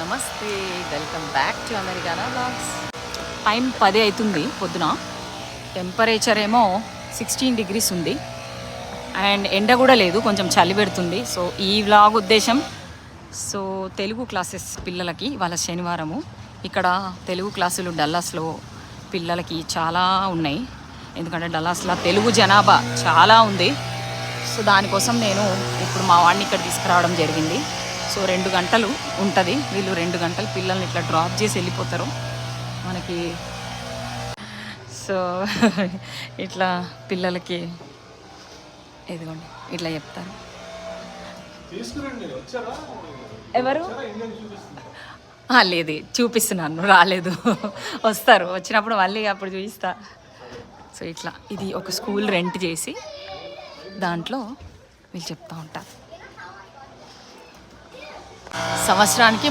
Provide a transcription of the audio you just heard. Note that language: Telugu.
నమస్తే, welcome back to Americana blogs. Time 10 అవుతుంది పొద్దున. టెంపరేచర్ ఏమో 16 degrees ఉంది అండ్ ఎండ కూడా లేదు, కొంచెం చలి పెడుతుంది. సో ఈ వ్లాగ్ ఉద్దేశం తెలుగు క్లాసెస్ పిల్లలకి వాళ్ళ శనివారము ఇక్కడ తెలుగు క్లాసులు డల్లాస్లో పిల్లలకి చాలా ఉన్నాయి. ఎందుకంటే డల్లాస్లో తెలుగు జనాభా చాలా ఉంది. సో దానికోసం నేను ఇప్పుడు మా వాడిని ఇక్కడ తీసుకురావడం జరిగింది. సో 2 గంటలు ఉంటుంది. వీళ్ళు 2 గంటలు పిల్లల్ని ఇట్లా డ్రాప్ చేసి వెళ్ళిపోతారు మనకి. సో ఇట్లా పిల్లలకి ఇదిగోండి ఇట్లా చెప్తారు. ఎవరు లేదు, చూపిస్తున్నాను, రాలేదు. వస్తారు, వచ్చినప్పుడు మళ్ళీ అప్పుడు చూపిస్తా. సో ఇట్లా ఇది ఒక స్కూల్ రెంట్ చేసి దాంట్లో వీళ్ళు చెప్తూ ఉంటారు. సంవత్సరానికి